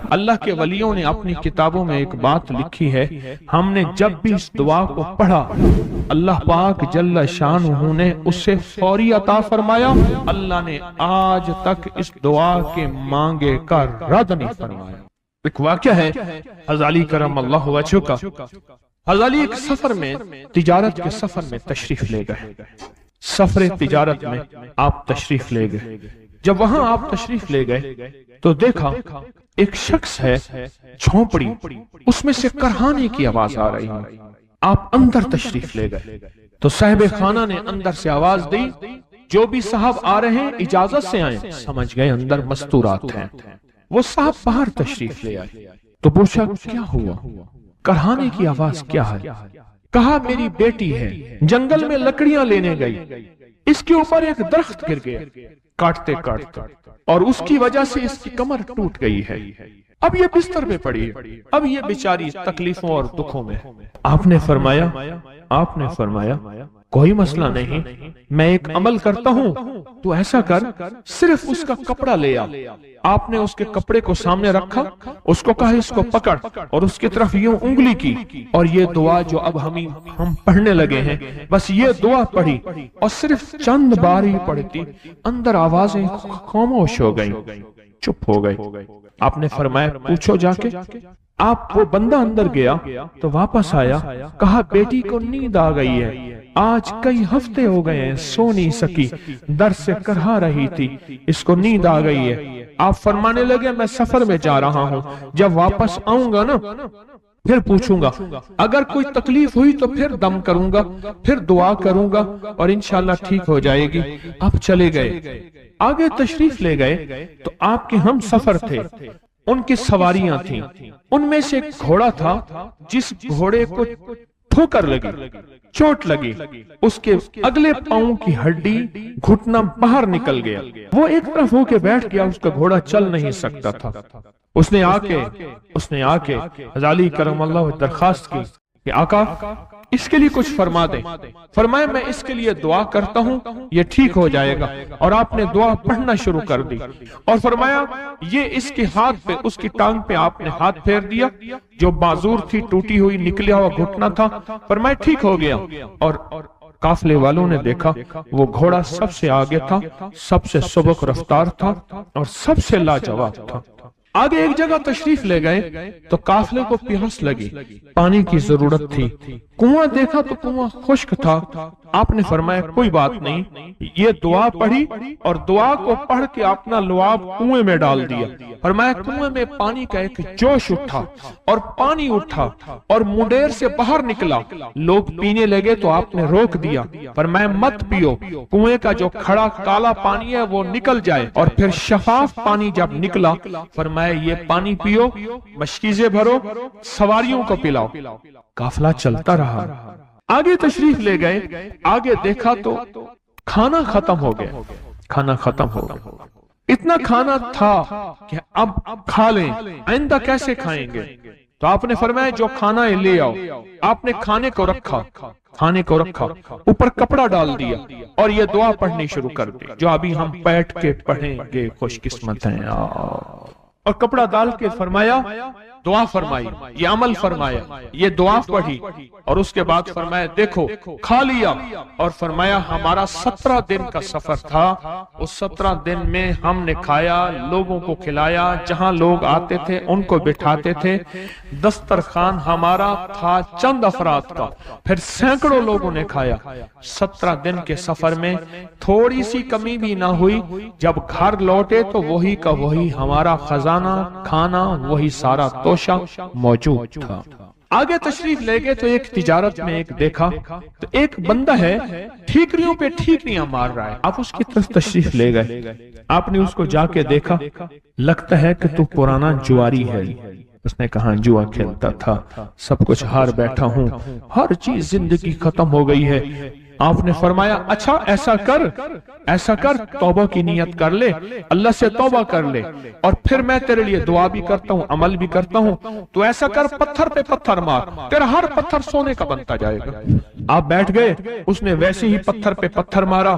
اللہ کے ولیوں نے اپنی کتابوں میں ایک بات لکھی ہے، ہم نے جب بھی اس دعا کو پڑھا اللہ پاک جل شانہ نے اسے فوری عطا فرمایا، اللہ نے آج تک اس دعا کے مانگے کا رد نہیں فرمایا۔ ایک واقعہ ہے حضرت علی کرم اللہ وجہہ کا۔ حضرت علی ایک سفر میں، تجارت کے سفر میں تشریف لے گئے، سفر تجارت میں آپ تشریف لے گئے۔ جب وہاں آپ تشریف لے گئے تو دیکھا ایک شخص ہے جھونپڑی، اس میں سے کرہانے کی آواز آ رہی ہے۔ آپ اندر تشریف لے گئے تو صاحب خانہ نے اندر سے آواز دی، جو بھی صاحب آ رہے ہیں اجازت سے آئیں۔ سمجھ گئے اندر مستورات ہیں۔ وہ صاحب باہر تشریف لے آئے تو پوچھا کیا ہوا، کرہانے کی آواز کیا ہے؟ کہا میری بیٹی ہے، جنگل میں لکڑیاں لینے گئی، اس کے اوپر ایک درخت گر گیا کاٹتے کاٹتے، اور اس کی وجہ سے اس کی کمر ٹوٹ گئی ہے، اب یہ بستر پہ پڑی ہے، اب یہ بیچاری تکلیفوں اور دکھوں میں۔ آپ نے فرمایا کوئی مسئلہ نہیں، میں ایک عمل کرتا ہوں، تو ایسا کر صرف اس کا کپڑا لے آ۔ آپ نے اس کے کپڑے کو سامنے رکھا، اس کو کہا اس کو پکڑ، اور اس کی طرف یوں انگلی کی، اور یہ دعا جو اب ہم پڑھنے لگے ہیں، بس یہ دعا پڑھی، اور صرف چند بار ہی پڑھتی اندر آوازیں خاموش ہو گئیں، چپ ہو گئے۔ آپ نے فرمایا پوچھو جا کے۔ آپ وہ بندہ اندر گیا تو واپس آیا، کہا بیٹی کو نیند آ گئی ہے، آج کئی ہفتے ہو گئے ہیں سو نہیں سکی، در سے کرہا رہی تھی، اس کو نیند آ گئی ہے۔ آپ فرمانے لگے میں سفر میں جا رہا ہوں، جب واپس آؤں گا نا پھر پوچھوں گا، اگر کوئی تکلیف ہوئی تو پھر دم کروں گا، پھر دعا کروں گا، اور انشاءاللہ ٹھیک ہو جائے گی۔ آپ چلے گئے، آگے تشریف لے گئے تو آپ کے ہم سفر تھے، ان کی سواریاں تھیں، ان میں سے ایک گھوڑا تھا جس گھوڑے کو ٹھوکر لگی، چوٹ لگی، اس کے اگلے پاؤں کی ہڈی گھٹنا باہر نکل گیا، وہ ایک طرف ہو کے بیٹھ گیا، اس کا گھوڑا چل نہیں سکتا تھا۔ اس نے آ کے حضرت علی کرم اللہ درخواست کی کہ آقا اس کے لیے کچھ فرما دیں۔ فرمایا میں اس کے لیے دعا کرتا ہوں، یہ ٹھیک ہو جائے گا، اور آپ نے دعا پڑھنا شروع کر دی، اور فرمایا یہ اس کے ہاتھ پہ، اس کی ٹانگ پہ آپ نے ہاتھ پھیر دیا، جو معذور تھی ٹوٹی ہوئی نکلیا ہوا گھٹنا تھا، فرمایا ٹھیک ہو گیا۔ اور قافلے والوں نے دیکھا وہ گھوڑا سب سے آگے تھا، سب سے سبک رفتار تھا، اور سب سے لاجواب تھا۔ آگے ایک جگہ تشریف لے گئے تو قافلے کو پیاس لگی، پانی کی ضرورت تھی، کنواں دیکھا تو کنواں خشک تھا۔ آپ نے فرمایا کوئی بات نہیں، یہ دعا پڑھی اور دعا کو پڑھ کے اپنا لعاب کنویں میں ڈال دیا۔ فرمایا کنویں میں پانی کا ایک جوش اٹھا اور پانی اٹھا اور منڈیر سے باہر نکلا، لوگ پینے لگے تو آپ نے روک دیا، فرمایا مت پیو، کنویں کا جو کھڑا کالا پانی ہے وہ نکل جائے، اور پھر شفاف پانی جب نکلا فرمایا یہ پانی پیو، مشکیزیں بھرو، سواریوں کو پلاؤ۔ قافلہ چلتا رہا، آگے تشریف لے گئے، آگے دیکھا تو کھانا ختم ہو گیا، اتنا کھانا تھا کہ اب کھا لیں، آئندہ کیسے کھائیں گے؟ تو آپ نے فرمایا جو کھانا ہے لے آؤ۔ آپ نے کھانے کو رکھا، اوپر کپڑا ڈال دیا اور یہ دعا پڑھنی شروع کر دی جو ابھی ہم بیٹھ کے پڑھیں گے، خوش قسمت ہیں۔ اور کپڑا ڈال کے فرمایا دعا فرمائی، یہ عمل فرمایا، یہ دعا پڑھی، اور اس کے بعد فرمایا دیکھو کھا لیا، اور فرمایا ہمارا 17 دن کا سفر تھا، اس 17 دن میں ہم نے کھایا، لوگوں کو کھلایا، جہاں لوگ آتے تھے ان کو بٹھاتے تھے، دسترخوان ہمارا تھا چند افراد کا، پھر سینکڑوں لوگوں نے کھایا۔ 17 دن کے سفر میں تھوڑی سی کمی بھی نہ ہوئی، جب گھر لوٹے تو وہی کا وہی ہمارا خزانہ، کھانا وہی سارا توشہ موجود تھا۔ آگے تشریف لے گئے تو ایک تجارت میں ایک دیکھا تو ایک بندہ ہے ٹھیکریوں پہ ٹھیکریاں مار رہا ہے، آپ اس کی طرف تشریف لے گئے، آپ نے اس کو جا کے دیکھا، لگتا ہے کہ تو پرانا جواری ہے۔ اس نے کہا جوا کھیلتا تھا، سب کچھ ہار بیٹھا ہوں، ہر چیز زندگی ختم ہو گئی ہے، آپ نے فرمایا اچھا ایسا کر توبہ کی نیت کر لے، اللہ سے توبہ کر لے، اور پھر میں تیرے لیے دعا بھی کرتا ہوں، عمل بھی کرتا ہوں، تو ایسا کر پتھر پہ پتھر مار، تیرا ہر پتھر سونے کا بنتا جائے گا۔ آپ بیٹھ گئے، اس نے ویسے ہی پتھر پہ پتھر مارا،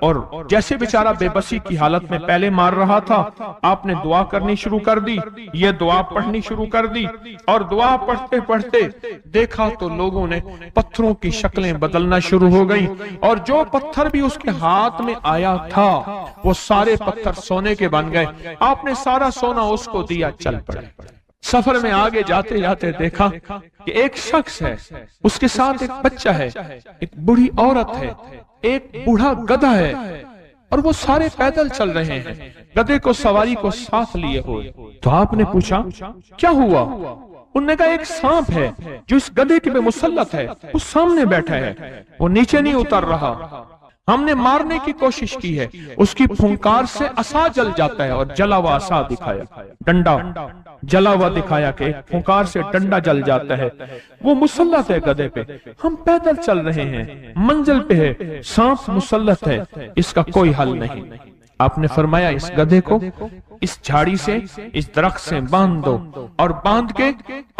اور جیسے بیچارہ بے بسی کی حالت میں پہلے مار رہا تھا، آپ نے دعا کرنی شروع کر دی، یہ دعا پڑھنی شروع کر دی، اور دعا پڑھتے پڑھتے دیکھا تو لوگوں نے پتھروں کی شکلیں بدلنا شروع ہو گئی، اور جو پتھر بھی اس کے ہاتھ میں آیا تھا وہ سارے پتھر سونے کے بن گئے۔ آپ نے سارا سونا اس کو دیا، چل پڑے۔ سفر میں آگے جاتے جاتے دیکھا کہ ایک شخص ہے، اس کے ساتھ ایک بچہ ہے، ایک بوڑھی عورت ہے، ایک بوڑھا گدھا ہے، اور وہ سارے پیدل چل رہے ہیں، گدھے کو سواری کو ساتھ لیے ہوئے۔ تو آپ نے پوچھا کیا ہوا؟ انہوں نے کہا ایک سانپ ہے جو اس گدھے کے پہ مسلط ہے، وہ سامنے بیٹھا ہے، وہ نیچے نہیں اتر رہا، ہم نے مارنے کی کوشش کی ہے، اس کی پھنکار سے عصا جل جاتا ہے، اور جلا ہوا عصا دکھایا، ڈنڈا جلا ہوا دکھایا کہ ایک پھنکار سے ڈنڈا جل جاتا ہے، وہ مسلط ہے گدھے پہ، ہم پیدل چل رہے ہیں، منزل پہ ہے، سانپ مسلط ہے، اس کا کوئی حل نہیں۔ آپ نے فرمایا اس گدھے کو اس جھاڑی سے، اس درخت سے باندھ دو، اور باندھ کے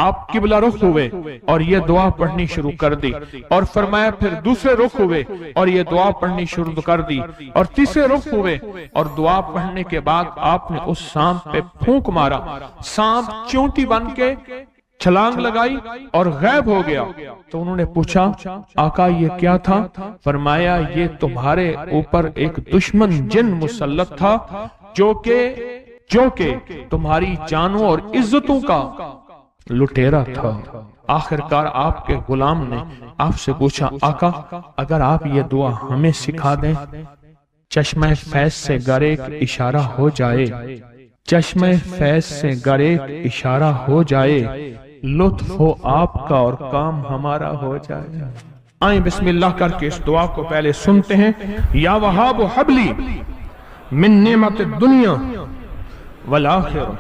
آپ قبلہ رخ ہوئے اور یہ دعا پڑھنی شروع کر دی، اور فرمایا پھر دوسرے رخ ہوئے اور یہ دعا پڑھنی شروع کر دی، اور تیسرے رخ ہوئے، اور دعا پڑھنے کے بعد آپ نے اس سانپ پہ پھونک مارا، سانپ چونٹی بن کے چھلانگ لگائی اور غائب ہو گیا۔ تو انہوں نے پوچھا آقا یہ کیا تھا؟ فرمایا یہ تمہارے اوپر ایک دشمن جن مسلط تھا جو کہ تمہاری جانوں اور عزتوں کا لٹیرا تھا۔ آخرکار آپ کے غلام نے آپ سے پوچھا آقا اگر آپ یہ دعا ہمیں سکھا دیں، چشمہ فیض سے گر ایک اشارہ ہو جائے، چشمہ فیض سے گر ایک اشارہ ہو جائے، لطف ہو آپ کا اور کام ہمارا ہو جائے۔ آئیں بسم اللہ کر کے اس دعا کو پہلے سنتے ہیں۔ یا وہاب حبلی من نعمت الدنیا والآخرہ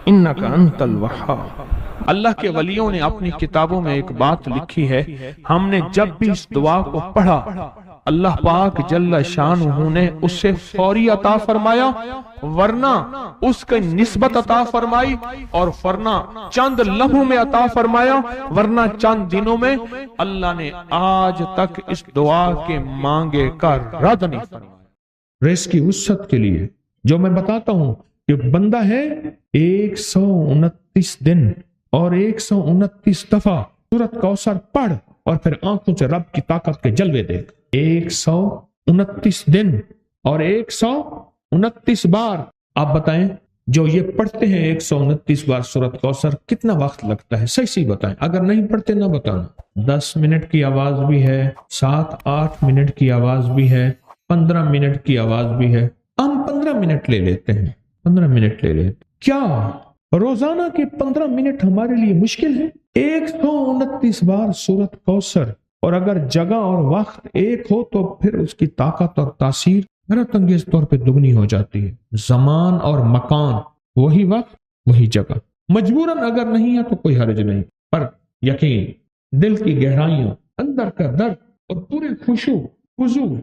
انک انت الوہاب۔ اللہ کے ولیوں نے اپنی کتابوں میں ایک بات لکھی ہے، ہم نے جب بھی اس دعا کو پڑھا اللہ پاک جل شانہ نے اسے فوری عطا فرمایا، ورنہ اس کی نسبت عطا فرمائی، اور ورنہ چند لمحوں میں عطا فرمایا، ورنہ چند دنوں میں۔ اللہ نے آج تک اس دعا کے مانگے کا رد نہیں فرمایا۔ رزق کی وسعت کے لیے جو میں بتاتا ہوں کہ بندہ ہے 129 دن اور 129 دفعہ سورۃ کوثر پڑھ اور پھر آنکھوں سے رب کی طاقت کے جلوے دیکھ۔ 129 دن اور 129 بار۔ آپ بتائیں جو یہ پڑھتے ہیں 129 بار سورۃ کوثر کتنا وقت لگتا ہے؟ صحیح بتائیں، اگر نہیں پڑھتے نہ بتانا۔ 10 منٹ کی آواز بھی ہے، 7-8 منٹ کی آواز بھی ہے، 15 منٹ کی آواز بھی ہے، ہم 15 منٹ لے لیتے ہیں، 15 منٹ لے لیتے۔ کیا روزانہ کے 15 منٹ ہمارے لیے مشکل ہے؟ 129 بار سورۃ کوثر، اور اگر جگہ اور وقت ایک ہو تو پھر اس کی طاقت اور تاثیر حیرت انگیز طور پہ دگنی ہو جاتی ہے۔ زمان اور مکان، وہی وقت وہی جگہ، مجبوراً اگر نہیں ہے تو کوئی حرج نہیں، پر یقین، دل کی گہرائیوں، اندر کا درد اور پورے خشوع خضوع،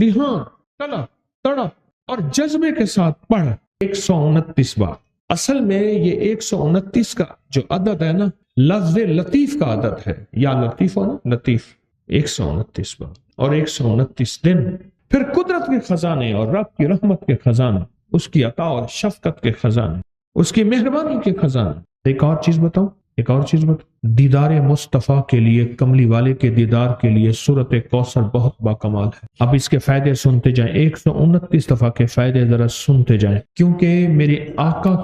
دھیان، طلب، تڑپ اور جذبے کے ساتھ پڑھ 129 بار۔ اصل میں یہ 129 کا جو عدد ہے نا، لفظ لطیف کا عدد ہے، یا لطیف ہو نا، لطیف، 129 بار اور 129 دن۔ پھر قدرت کے خزانے اور رب کی رحمت کے خزانے، اس کی عطا اور شفقت کے خزانے، اس کی مہربانی کے خزانے۔ ایک اور چیز بتاؤں، دیدار مصطفیٰ کے لیے، کملی والے کے دیدار کے لیے سورۃ کوثر بہت باکمال ہے۔ اب اس کے فائدے سنتے جائیں، 129 دفعہ کے فائدے ذرا سنتے جائیں، کیونکہ میرے آقا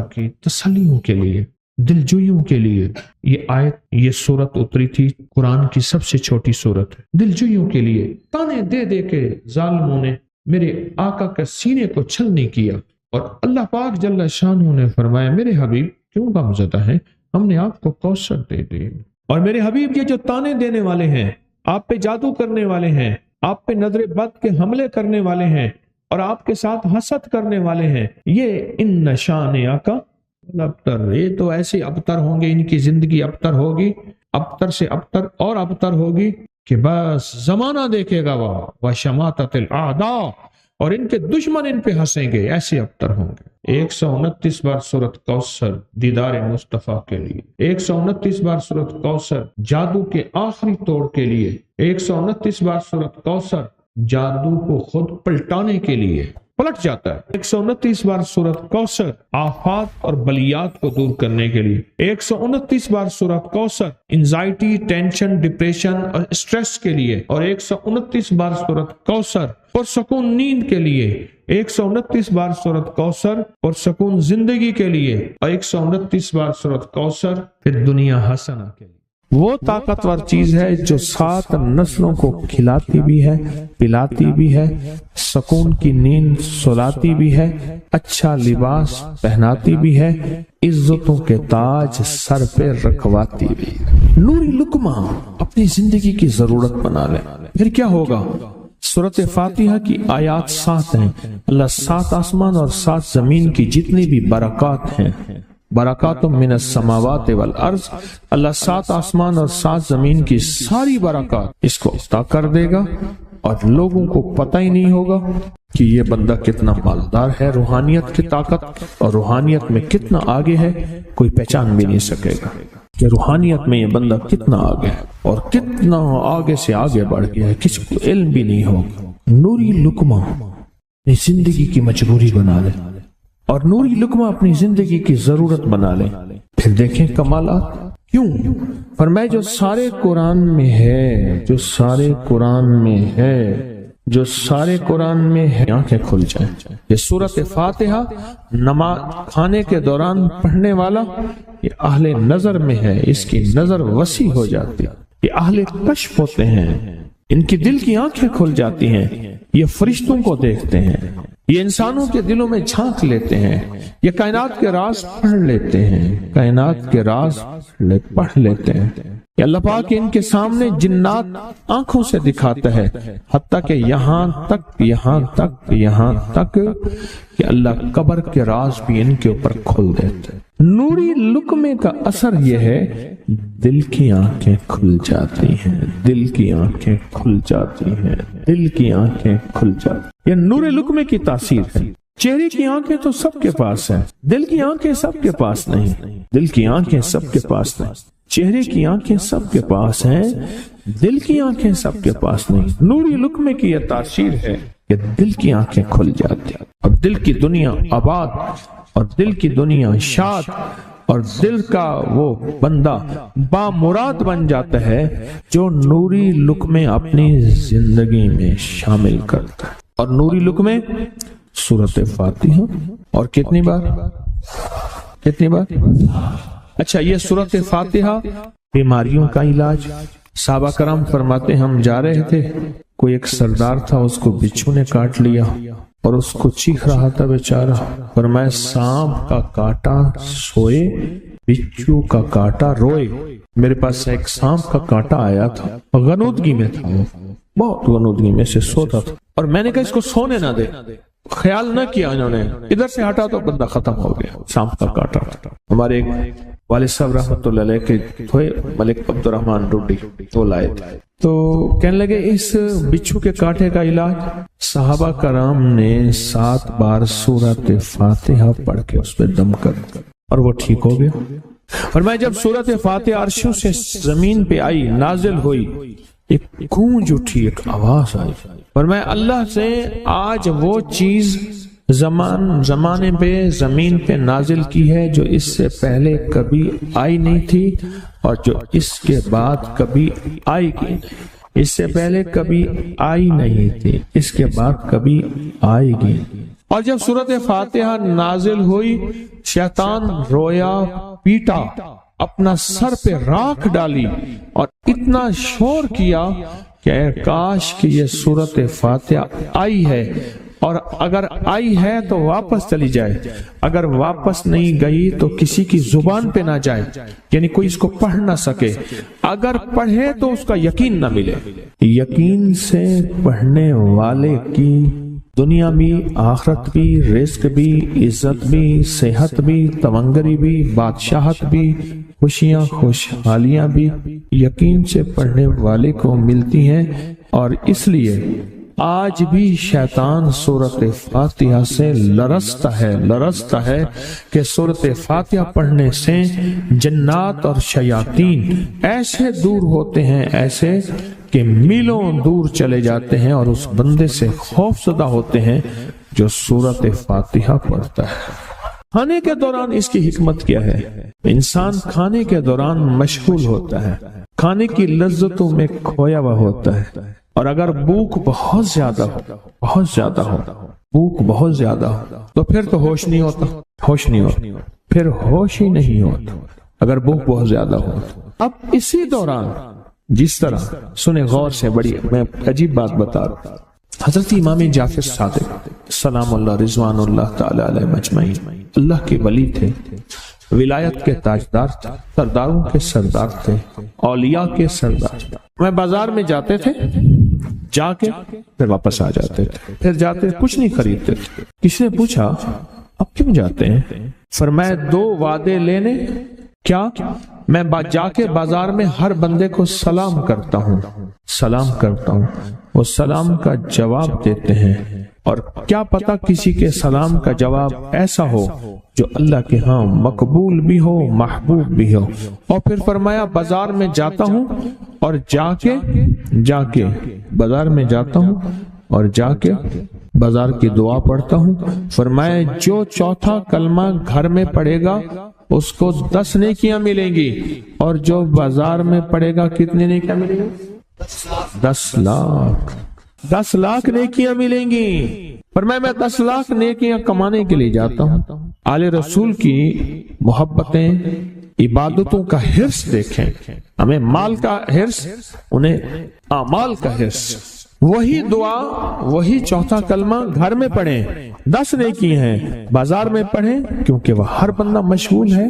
کی تسلیوں کے لیے، دلجوئیوں کے لیے یہ آیت، یہ سورت اتری تھی۔ قرآن کی سب سے چھوٹی سورت ہے۔ دلجوئیوں کے لیے تانے دے دے کے ظالموں نے میرے آقا کے سینے کو چھلنی کیا، اور اللہ پاک جل شانہ نے فرمایا میرے حبیب کیوں غمزدہ ہیں، ہم نے آپ کو کوثر دے دی۔ اور میرے حبیب یہ جو تانے دینے والے ہیں، آپ پہ جادو کرنے والے ہیں، آپ پہ نظر بد کے حملے کرنے والے ہیں، اور آپ کے ساتھ حسد کرنے والے ہیں، یہ ان نشان آقا ابتر، یہ تو ایسے ابتر ہوں گے، ان کی زندگی ابتر ہوگی، ابتر سے ابتر اور ابتر ہوگی، کہ بس زمانہ دیکھے گا وہ شماتت الاعداء، اور ان کے دشمن ان پہ ہنسیں گے، ایسے ابتر ہوں گے۔ 129 بار سورۃ کوثر دیدار مصطفیٰ کے لیے، 129 بار سورۃ کوثر جادو کے آخری توڑ کے لیے، 129 بار سورۃ کوثر جادو کو خود پلٹانے کے لیے، پلٹ جاتا ہے۔ 129 بار سورۃ کوثر آفات اور بلیات کو دور کرنے کے لیے، 129 بار سورۃ کوثر انزائٹی، ٹینشن، ڈپریشن اور اسٹریس کے لیے، اور 129 بار سورۃ کوثر پرسکون نیند کے لیے، 129 بار سورۃ کوثر پرسکون زندگی کے لیے، اور 129 بار سورۃ کوثر پھر دنیا حسنہ کے لیے۔ وہ طاقتور چیز ہے جو 7 نسلوں کو کھلاتی بھی ہے، پلاتی بھی ہے، سکون کی نیند سلاتی بھی ہے، اچھا لباس پہناتی بھی ہے، عزتوں کے تاج سر پہ رکھواتی بھی ہے۔ نوری لقمہ اپنی زندگی کی ضرورت بنا لے، پھر کیا ہوگا؟ سورۃ فاتحہ کی آیات 7 ہیں۔ اللہ 7 آسمان اور 7 زمین کی جتنی بھی برکات ہیں، برکات من السماوات والارض، اللہ 7 آسمان اور 7 زمین کی ساری برکات اس کو عطا کر دے گا، اور لوگوں کو پتہ ہی نہیں ہوگا کہ یہ بندہ کتنا مالدار ہے، روحانیت کی طاقت اور روحانیت میں کتنا آگے ہے، کوئی پہچان بھی نہیں سکے گا کہ روحانیت میں یہ بندہ کتنا آگے ہے اور کتنا آگے سے آگے بڑھ گیا ہے، کسی کو علم بھی نہیں ہوگا۔ نوری لقمہ اپنی زندگی کی مجبوری بنا لے، اور نوری لقمہ اپنی زندگی کی ضرورت بنا لے، پھر دیکھیں کمالات۔ کیوں؟ فرمائے جو سارے قرآن میں ہے، جو سارے قرآن میں ہے، جو سارے قرآن میں ہے، آنکھیں کھل جائیں۔ یہ سورۃ فاتحہ نماز کھانے کے دوران پڑھنے والا یہ اہل نظر میں ہے، اس کی نظر وسیع ہو جاتی ہے، یہ اہل کشف ہوتے ہیں، ان کی دل کی آنکھیں کھل جاتی ہیں، یہ فرشتوں کو دیکھتے ہیں، یہ انسانوں کے دلوں میں جھانک لیتے ہیں، یہ کائنات کے راز پڑھ لیتے ہیں، کائنات کے راز پڑھ لیتے ہیں۔ کہ اللہ پاک ان کے سامنے جنات آنکھوں سے دکھاتا ہے، حتیٰ کہ یہاں تک کہ اللہ قبر کے راز بھی ان کے اوپر کھول دیتے ہیں۔ نوری لقمے کا اثر یہ ہے، دل کی آنکھیں کھل جاتی ہیں، دل کی آنکھیں کھل جاتی ہیں، دل کی آنکھیں کھل جاتی ہیں۔ یہ نور لقمے کی تاثیر ہے۔ چہرے کی آنکھیں تو سب کے پاس ہیں، دل کی آنکھیں سب کے پاس نہیں، دل کی آنکھیں سب کے پاس نہیں، چہرے کی آنکھیں سب کے پاس ہیں، دل کی آنکھیں سب کے پاس نہیں۔ نوری لقمے کی یہ تاثیر ہے کہ دل کی آنکھیں کھل جاتی ہیں، اور دل کی دنیا آباد، اور دل کی دنیا شاد، اور دل کا وہ بندہ بامراد بن جاتا ہے جو نوری لقمے اپنی زندگی میں شامل کرتا ہے۔ اور نوری لقمے سورۃ فاتحہ، اور کتنی بار؟ اچھا، یہ سورۃ فاتحہ بیماریوں کا علاج۔ صحابہ کرام فرماتے ہم جا رہے تھے، کوئی ایک سردار تھا، اس کو بچھو نے کاٹ لیا اور اس کو چیخ رہا تھا بیچارہ، فرمایا سانپ کا کاٹا سوئے، بچھو کا کاٹا روئے۔ میرے پاس ایک سانپ کا کاٹا آیا تھا، غنودگی میں تھا، وہ بہت غنودگی میں سے سوتا تھا، اور میں نے کہا اس کو سونے نہ دے، خیال نہ کیا انہوں نے، ادھر سے ہٹا تو بندہ ختم ہو گیا، سانپ کا کاٹا تھا۔ ہمارے ایک والد صاحب رحمۃ اللہ علیہ کے تھے، ملک عبد الرحمن ڈوڈی، وہ لائے تھے، تو کہنے لگے اس بچھو کے کاٹے کا علاج، صحابہ کرام نے 7 بار سورۃ فاتحہ پڑھ کے اس پہ دم کر اور وہ ٹھیک ہو گیا۔ فرمایا جب سورۃ فاتحہ عرشوں سے زمین پہ آئی، نازل ہوئی، ایک گونج اٹھی، ایک آواز آئی، فرمایا اللہ سے آج وہ چیز زمانے پہ زمین پہ نازل کی ہے جو اس سے پہلے کبھی آئی نہیں تھی، اور جو اس کے بعد کبھی آئے گی نہیں۔ اس سے پہلے کبھی آئی نہیں تھی، اس کے بعد کبھی آئے گی۔ اور جب سورۃ فاتحہ نازل ہوئی، شیطان رویا، پیٹا، اپنا سر پہ راکھ ڈالی اور اتنا شور کیا کہ کاش کہ یہ سورۃ فاتحہ آئی ہے، اور اگر آئی ہے تو واپس چلی جائے، اگر واپس نہیں گئی تو کسی کی زبان پہ نہ جائے، یعنی کوئی اس کو پڑھ نہ سکے، اگر پڑھے تو اس کا یقین نہ ملے۔ یقین سے پڑھنے والے کی دنیا بھی، آخرت بھی، رزق بھی، عزت بھی، صحت بھی، تونگری بھی، بادشاہت بھی، خوشیاں خوشحالیاں بھی یقین سے پڑھنے والے کو ملتی ہیں۔ اور اس لیے آج بھی شیطان سورۃ فاتحہ سے لرزتا ہے کہ سورۃ فاتحہ پڑھنے سے جنات اور شیاطین ایسے دور ہوتے ہیں، ایسے کہ میلوں دور چلے جاتے ہیں، اور اس بندے سے خوف زدہ ہوتے ہیں جو سورۃ فاتحہ پڑھتا ہے۔ کھانے کے دوران اس کی حکمت کیا ہے؟ انسان کھانے کے دوران مشغول ہوتا ہے، کھانے کی لذتوں میں کھویا ہوا ہوتا ہے، اور اگر بھوک بہت زیادہ ہو بھوک بہت زیادہ ہو تو پھر تو ہوش نہیں ہوتا، پھر ہوش ہی نہیں ہوتا اگر بھوک بہت زیادہ ہو۔ اب اسی دوران جس طرح سنے غور سے، بڑی میں عجیب بات بتا رہا ہوں، حضرت امام جعفر صادق سلام اللہ رضوان اللہ تعالی علیہ مجمعین اللہ کے ولی تھے، ولایت کے تاجدار تھے، سرداروں کے سردار تھے، اولیاء کے سردار تھے۔ میں بازار میں جاتے تھے، جا کے پھر واپس آ جاتے تھے، پھر جاتے کچھ نہیں خریدتے تھے۔ کسی نے پوچھا اب کیوں جاتے ہیں؟ فرمایا 2 وعدے لینے، کیا؟ میں جا کے بازار میں ہر بندے کو سلام کرتا ہوں، وہ سلام کا جواب دیتے ہیں، اور کیا پتا کسی کے سلام کا جواب ایسا ہو جو اللہ کے ہاں مقبول بھی ہو، محبوب بھی ہو۔ اور پھر فرمایا بازار میں جاتا ہوں اور جا کے بازار میں جاتا ہوں اور جا کے بازار کی دعا پڑھتا ہوں۔ فرمایا جو چوتھا کلمہ گھر میں پڑھے گا اس کو 10 نیکیاں ملیں گی، اور جو بازار میں پڑھے گا کتنے نیکیاں ملیں گی؟ 10 لاکھ نیکیاں ملیں گی۔ فرمایا میں 10 لاکھ نیکیاں کمانے کے لیے جاتا ہوں۔ آل رسول کی محبتیں، عبادتوں کا حرص دیکھیں، ہمیں مال کا حرص، انہیں اعمال کا حرص۔ وہی دعا، وہی چوتھا کلمہ گھر میں پڑھیں، 10 نیکی ہیں، بازار میں پڑھیں کیونکہ وہ ہر بندہ مشغول ہے،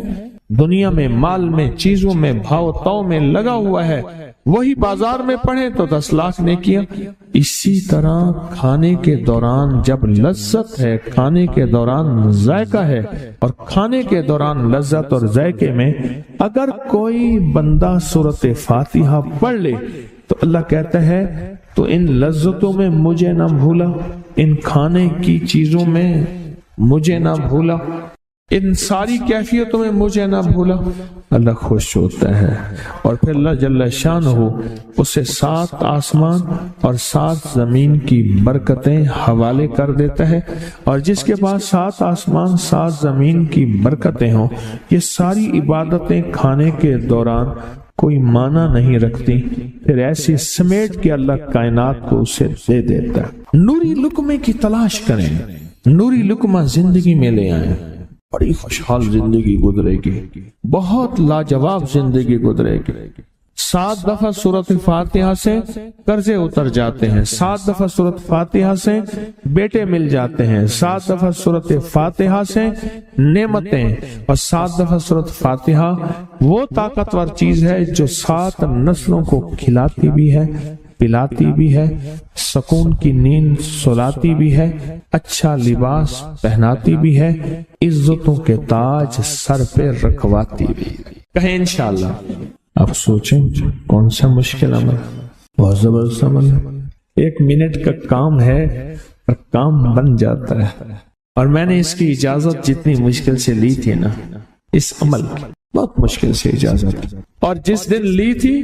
دنیا میں، مال میں، چیزوں میں، بھاؤ تاؤ میں لگا ہوا ہے، وہی بازار میں پڑھیں تو 10 لاکھ نیکیاں۔ اسی طرح کھانے کے دوران جب لذت ہے، کھانے کے دوران ذائقہ ہے، اور کھانے کے دوران لذت اور ذائقے میں اگر کوئی بندہ سورۃ فاتحہ پڑھ لے تو اللہ کہتا ہے تو ان لذتوں میں مجھے نہ بھولا، ان کھانے کی چیزوں میں مجھے نہ بھولا، ان ساری کیفیتوں میں مجھے نہ بھولا۔ اللہ خوش ہوتا ہے، اور پھر اللہ جل شانہ اسے 7 آسمان اور 7 زمین کی برکتیں حوالے کر دیتا ہے، اور جس کے پاس 7 آسمان 7 زمین کی برکتیں ہوں، یہ ساری عبادتیں کھانے کے دوران کوئی معنی نہیں رکھتی، پھر ایسی سمیٹ کے اللہ کائنات کو اسے دے دیتا ہے۔ نوری لقمے کی تلاش کریں، نوری لقمہ زندگی میں لے آئیں، بڑی خوشحال زندگی گزرے گی، بہت لاجواب زندگی گزرے گی۔ 7 دفعہ سورۃ فاتحہ سے قرضے اتر جاتے ہیں، 7 دفعہ سورۃ فاتحہ سے بیٹے مل جاتے ہیں، 7 دفعہ سورۃ فاتحہ سے نعمتیں، اور 7 دفعہ سورۃ فاتحہ وہ طاقتور چیز ہے جو 7 نسلوں کو کھلاتی بھی ہے، پلاتی بھی ہے، سکون کی نیند سلاتی بھی ہے، اچھا لباس پہناتی بھی ہے، عزتوں کے تاج سر پہ رکھواتی بھی۔ کہیں انشاءاللہ۔ اب سوچیں کون سا مشکل عمل، بہت زبردست عمل ہے، 1 منٹ کا کام ہے اور کام بن جاتا ہے۔ اور میں نے اس کی اجازت جتنی مشکل سے لی تھی نا، اس عمل بہت مشکل سے اجازت، اور جس دن لی تھی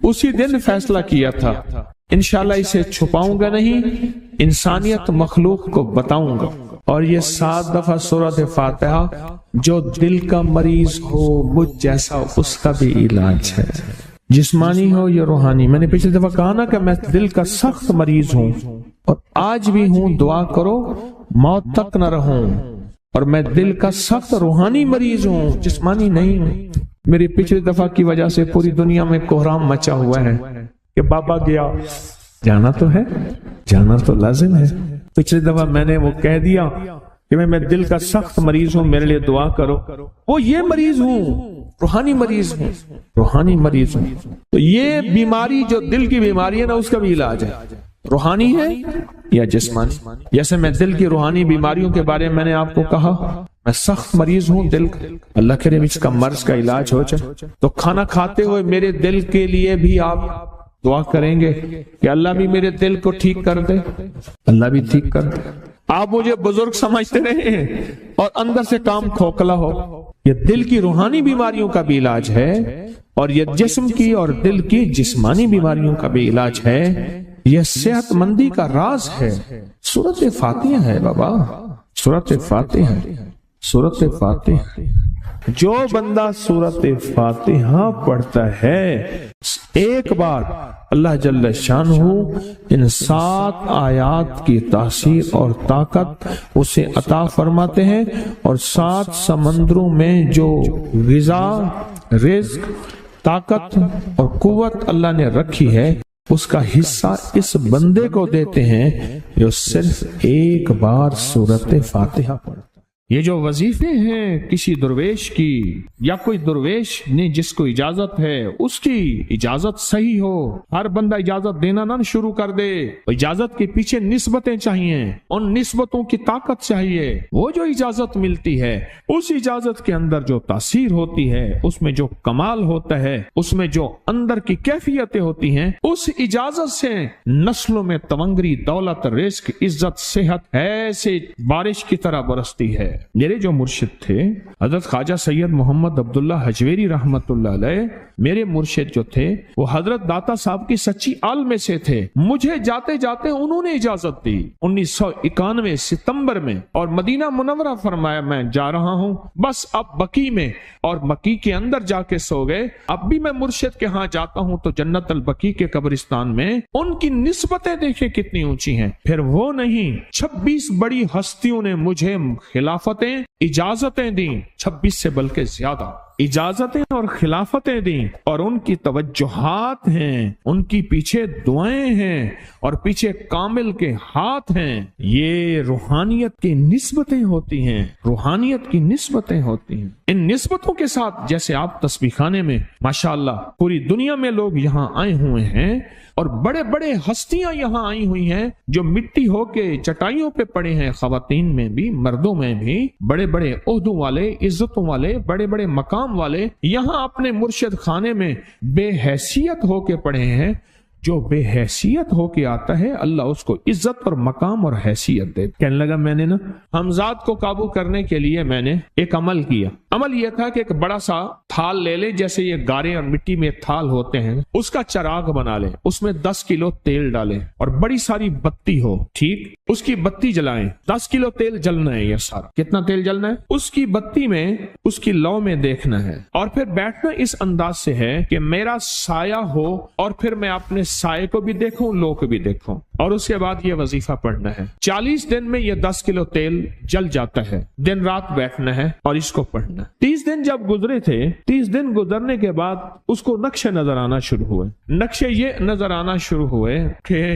اسی دن فیصلہ کیا تھا انشاءاللہ اسے چھپاؤں گا نہیں، انسانیت مخلوق کو بتاؤں گا۔ اور یہ 7 دفعہ سورۃ فاتحہ جو دل کا مریض ہو مجھ جیسا، اس کا بھی علاج ہے، جسمانی ہو یا روحانی۔ میں نے پچھلی دفعہ کہا نا کہ میں دل کا سخت مریض ہوں اور آج بھی ہوں، دعا کرو موت تک نہ رہوں، اور میں دل کا سخت روحانی مریض ہوں، جسمانی نہیں ہوں۔ میری پچھلی دفعہ کی وجہ سے پوری دنیا میں کوہرام مچا ہوا ہے کہ بابا گیا، جانا تو ہے، جانا تو لازم ہے۔ پچھلی دفعہ میں نے وہ کہہ دیا کہ میں دل کا سخت مریض ہوں، میرے لیے دعا کرو، وہ یہ مریض ہوں، روحانی مریض ہوں، روحانی مریض ہوں۔ تو یہ بیماری جو دل کی بیماری ہے نا، اس کا بھی علاج ہے، روحانی ہے یا جسمانی؟ جیسے میں دل کی روحانی بیماریوں کے بارے میں نے آپ کو کہا، میں سخت مریض ہوں دل کا، اللہ کرے اس کا مرض کا علاج ہو جائے، تو کھانا کھاتے ہوئے میرے دل کے لیے بھی آپ دعا کریں گے کہ اللہ بھی میرے دل کو ٹھیک کر دے، اللہ بھی ٹھیک کر دے۔ آپ مجھے بزرگ سمجھتے رہے ہیں اور اندر سے کام کھوکھلا ہو، یہ دل کی روحانی بیماریوں کا بھی علاج ہے، اور یہ جسم کی اور دل کی جسمانی بیماریوں کا بھی علاج ہے، یہ صحت مندی کا راز ہے۔ سورۃ فاتحہ ہے بابا، سورۃ فاتحہ، سورۃ فاتحہ۔ جو بندہ سورۃ فاتحہ پڑھتا ہے ایک بار، اللہ جل شانہ ان 7 آیات کی تاثیر اور طاقت اسے عطا فرماتے ہیں، اور 7 سمندروں میں جو غذا، رزق، طاقت اور قوت اللہ نے رکھی ہے اس کا حصہ اس بندے کو دیتے ہیں جو صرف ایک بار سورۃ فاتحہ پڑھتا ہے۔ یہ جو وظیفے ہیں کسی درویش کی، یا کوئی درویش نے جس کو اجازت ہے اس کی اجازت صحیح ہو، ہر بندہ اجازت دینا نہ شروع کر دے، اجازت کے پیچھے نسبتیں چاہیے، ان نسبتوں کی طاقت چاہیے۔ وہ جو اجازت ملتی ہے اس اجازت کے اندر جو تاثیر ہوتی ہے، اس میں جو کمال ہوتا ہے، اس میں جو اندر کی کیفیتیں ہوتی ہیں، اس اجازت سے نسلوں میں تونگری، دولت، رزق، عزت، صحت ایسے بارش کی طرح برستی ہے۔ میرے جو مرشد تھے حضرت خواجہ سید محمد عبداللہ حجویری رحمت اللہ علیہ، میرے مرشد جو تھے وہ حضرت داتا صاحب کی سچی آل میں سے تھے۔ مجھے جاتے جاتے انہوں نے اجازت دی 1991 ستمبر میں، اور مدینہ منورہ فرمایا میں جا رہا ہوں، بس اب بقی میں، اور بقی کے اندر جا کے سو گئے۔ اب بھی میں مرشد کے ہاں جاتا ہوں تو جنت البقیع کے قبرستان میں ان کی نسبتیں دیکھیں کتنی اونچی ہیں۔ پھر وہ نہیں، 26 بڑی ہستیوں نے مجھے خلافتیں، اجازتیں دیں، 26 سے بلکہ زیادہ اجازتیں اور خلافتیں دیں، اور ان کی توجہات ہیں، ان کی پیچھے دعائیں ہیں، اور پیچھے کامل کے ہاتھ ہیں۔ یہ روحانیت کی نسبتیں ہوتی ہیں، روحانیت کی نسبتیں ہوتی ہیں۔ ان نسبتوں کے ساتھ جیسے آپ تسبیح خانے میں ماشاءاللہ پوری دنیا میں لوگ یہاں آئے ہوئے ہیں، اور بڑے بڑے ہستیاں یہاں آئی ہوئی ہیں جو مٹی ہو کے چٹائیوں پہ پڑے ہیں، خواتین میں بھی مردوں میں بھی، بڑے بڑے عہدوں والے، عزتوں والے، بڑے بڑے مقام والے یہاں اپنے مرشد خانے میں بے حیثیت ہو کے پڑے ہیں۔ جو بے حیثیت ہو کے آتا ہے اللہ اس کو عزت اور مقام اور حیثیت دے۔ کہنے لگا میں نے نا حمزات کو قابو کرنے کے لیے میں نے ایک عمل کیا۔ عمل یہ تھا کہ ایک بڑا سا تھال لے لیں، جیسے یہ گارے اور مٹی میں تھال ہوتے ہیں، اس کا چراغ بنا لیں، اس میں 10 کلو تیل ڈالیں اور بڑی ساری بتی ہو، ٹھیک، اس کی بتی جلائیں۔ 10 کلو تیل جلنا ہے، یہ سارا کتنا تیل جلنا ہے، اس کی بتی میں، اس کی لو میں دیکھنا ہے، اور پھر بیٹھنا اس انداز سے ہے کہ میرا سایہ ہو، اور پھر میں اپنے سائے کو بھی دیکھوں، لو کو بھی دیکھوں، اور اس کے بعد یہ وظیفہ پڑھنا ہے۔ 40 دن میں یہ 10 کلو تیل جل جاتا ہے، دن رات بیٹھنا ہے اور اس کو پڑھنا ہے۔ 30 دن جب گزرے تھے، 30 دن گزرنے کے بعد اس کو نقشے نظر آنا شروع ہوئے۔ نقشے یہ نظر آنا شروع ہوئے کہ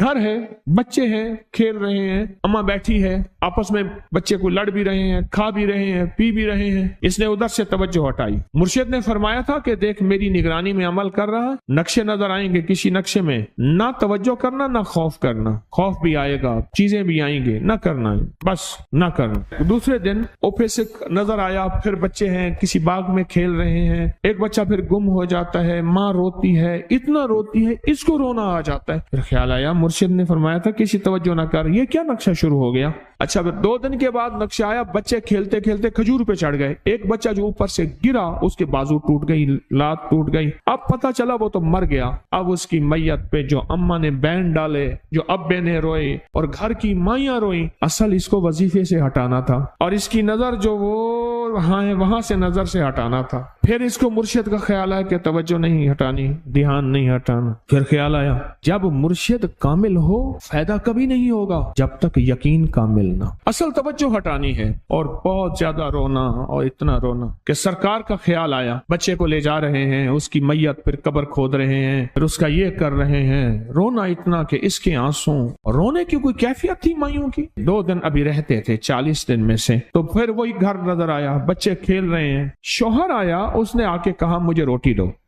گھر ہے، بچے ہیں، کھیل رہے ہیں، اماں بیٹھی ہے، آپس میں بچے کو لڑ بھی رہے ہیں، کھا بھی رہے ہیں، پی بھی رہے ہیں۔ اس نے ادھر سے توجہ ہٹائی۔ مرشد نے فرمایا تھا کہ دیکھ میری نگرانی میں عمل کر رہا، نقشے نظر آئیں گے، کسی نقشے میں نہ توجہ کرنا نہ خوف کرنا، خوف بھی آئے گا، چیزیں بھی آئیں گے، نہ کرنا، بس نہ کرنا۔ دوسرے دن اوپے سے نظر آیا، پھر بچے ہیں کسی باغ میں کھیل رہے ہیں، ایک بچہ پھر گم ہو جاتا ہے، ماں روتی ہے، اتنا روتی ہے اس کو رونا آ جاتا ہے۔ پھر خیال آیا مرشد نے فرمایا تھا کسی توجہ نہ کر، یہ کیا نقشہ شروع ہو گیا۔ اچھا پھر 2 دن کے بعد نقشہ آیا، بچے کھیلتے کھیلتے کھجور پہ چڑھ گئے، ایک بچہ جو اوپر سے گرا اس کے بازو ٹوٹ گئی، لات ٹوٹ گئی، اب پتہ چلا وہ تو مر گیا۔ اب اس کی میت پہ جو اماں نے بین ڈالے، جو ابے نے روئے اور گھر کی مائیاں روئیں، اصل اس کو وظیفے سے ہٹانا تھا، اور اس کی نظر جو وہ وہاں سے نظر سے ہٹانا تھا۔ پھر اس کو مرشد کا خیال آیا کہ توجہ نہیں ہٹانی، دھیان نہیں ہٹانا۔ پھر خیال آیا جب مرشد کامل ہو فائدہ کبھی نہیں ہوگا جب تک یقین کامل نہ، اصل توجہ ہٹانی ہے۔ اور بہت زیادہ رونا اور اتنا رونا کہ سرکار کا خیال آیا، بچے کو لے جا رہے ہیں، اس کی میت پھر قبر کھود رہے ہیں، پھر اس کا یہ کر رہے ہیں، رونا اتنا کہ اس کے آنسوں، رونے کی کوئی کیفیت تھی مائیوں کی۔ 2 دن ابھی رہتے تھے 40 دن میں سے، تو پھر وہی گھر نظر آیا، بچے کھیل رہے ہیں، شوہر آیا، اس نے آ کے کہا مجھے روٹی دو۔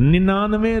99